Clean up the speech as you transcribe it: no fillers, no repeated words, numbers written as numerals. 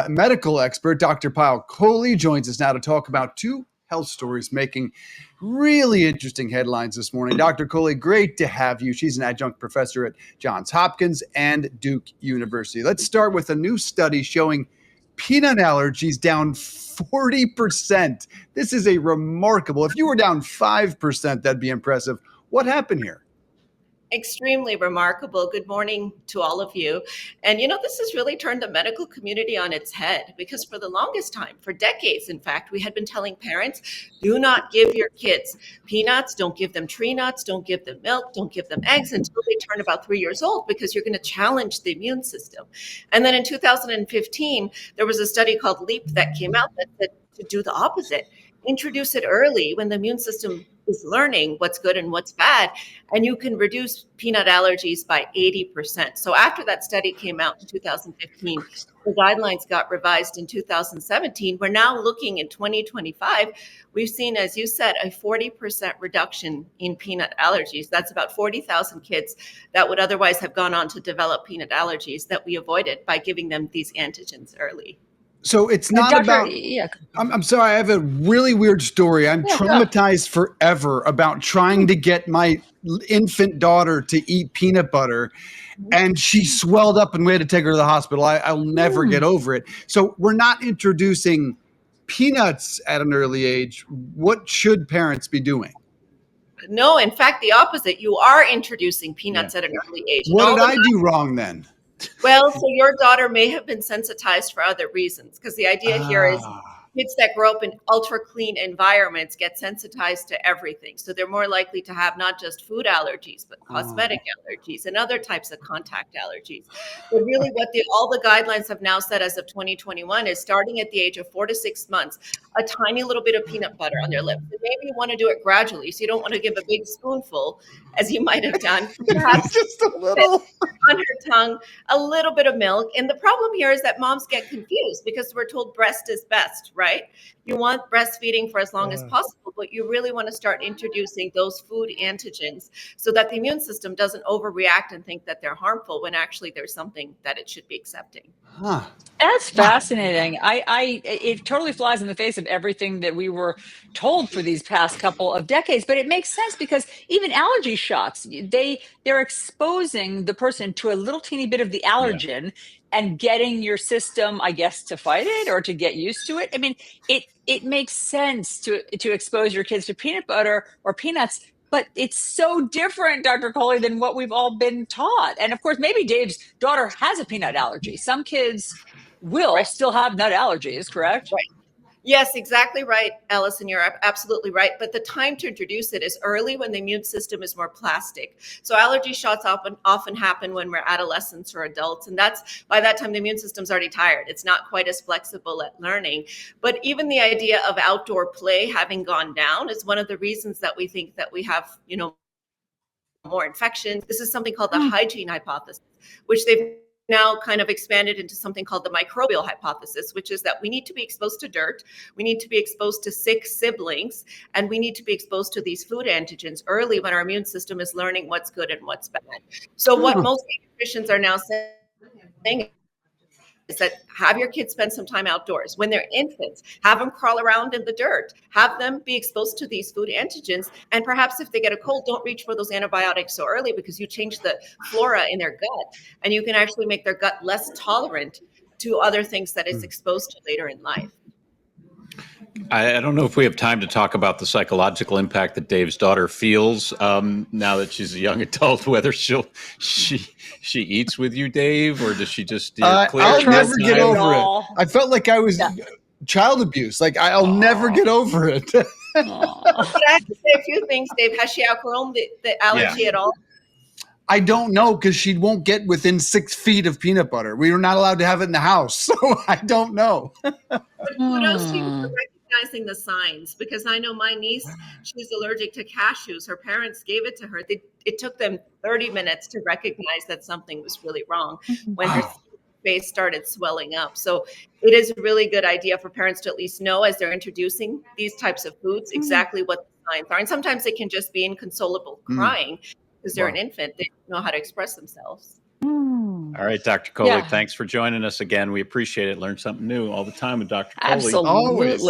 Medical expert Dr. Pyle Coley joins us now to talk about two health stories making really interesting headlines this morning. Dr. Coley, great to have you. She's an adjunct professor at Johns Hopkins and Duke University. Let's start with a new study showing peanut allergies down 40%. This is a remarkable. If you were down 5%, that'd be impressive. What happened here? Extremely remarkable. Good morning to all of you. And this has really turned the medical community on its head, because for the longest time, for decades, in fact, we had been telling parents, do not give your kids peanuts, don't give them tree nuts, don't give them milk, don't give them eggs until they turn about 3 years old, because you're going to challenge the immune system. And then in 2015, there was a study called LEAP that came out that said to do the opposite. Introduce it early when the immune system is learning what's good and what's bad, and you can reduce peanut allergies by 80%. So after that study came out in 2015, the guidelines got revised in 2017. We're now looking in 2025. We've seen, as you said, a 40% reduction in peanut allergies. That's about 40,000 kids that would otherwise have gone on to develop peanut allergies that we avoided by giving them these antigens early. So it's not about, I'm sorry, I have a really weird story. I'm traumatized forever about trying to get my infant daughter to eat peanut butter, and she swelled up and we had to take her to the hospital. I'll never get over it. So we're not introducing peanuts at an early age. What should parents be doing? No, in fact, the opposite. You are introducing peanuts at an early age. What did I do wrong then? Well, so your daughter may have been sensitized for other reasons, because the idea here is kids that grow up in ultra clean environments get sensitized to everything. So they're more likely to have not just food allergies, but cosmetic allergies and other types of contact allergies. But really what all the guidelines have now said as of 2021 is starting at the age of 4 to 6 months, a tiny little bit of peanut butter on their lips. And maybe you want to do it gradually. So you don't want to give a big spoonful, as you might have done. Perhaps just a little on her tongue, a little bit of milk. And the problem here is that moms get confused because we're told breast is best, right? You want breastfeeding for as long as possible, but you really want to start introducing those food antigens so that the immune system doesn't overreact and think that they're harmful when actually there's something that it should be accepting. That's fascinating. It totally flies in the face of everything that we were told for these past couple of decades, but it makes sense because even allergy shots, they're exposing the person to a little teeny bit of the allergen and getting your system, I guess, to fight it or to get used to it. I mean, it makes sense to expose your kids to peanut butter or peanuts. But it's so different, Dr. Coley, than what we've all been taught. And of course, maybe Dave's daughter has a peanut allergy. Some kids will still have nut allergies, correct? Right. Yes, exactly right, Allison. You're absolutely right. But the time to introduce it is early when the immune system is more plastic. So allergy shots often happen when we're adolescents or adults. And by that time, the immune system's already tired. It's not quite as flexible at learning. But even the idea of outdoor play having gone down is one of the reasons that we think that we have, more infections. This is something called the hygiene hypothesis, which they've now kind of expanded into something called the microbial hypothesis, which is that we need to be exposed to dirt, we need to be exposed to sick siblings, and we need to be exposed to these food antigens early when our immune system is learning what's good and what's bad. So what most pediatricians are now saying is that have your kids spend some time outdoors. When they're infants, have them crawl around in the dirt, have them be exposed to these food antigens. And perhaps if they get a cold, don't reach for those antibiotics so early, because you change the flora in their gut and you can actually make their gut less tolerant to other things that it's exposed to later in life. I don't know if we have time to talk about the psychological impact that Dave's daughter feels now that she's a young adult, whether she eats with you, Dave, or does she just I'll never get over it. I felt like I was child abuse. Like I'll never get over it. But I have to say a few things, Dave. Has she outgrown the allergy at all? I don't know, because she won't get within 6 feet of peanut butter. We are not allowed to have it in the house, so I don't know. But kudos to you for recognizing the signs, because I know my niece, she's allergic to cashews. Her parents gave it to her. It took them 30 minutes to recognize that something was really wrong when her face started swelling up. So it is a really good idea for parents to at least know, as they're introducing these types of foods, exactly what the signs are. And sometimes it can just be inconsolable crying. Because they're an infant, they don't know how to express themselves. All right, Dr. Coley, Yeah. thanks for joining us again. We appreciate it. Learn something new all the time with Dr. Coley. Absolutely. Always.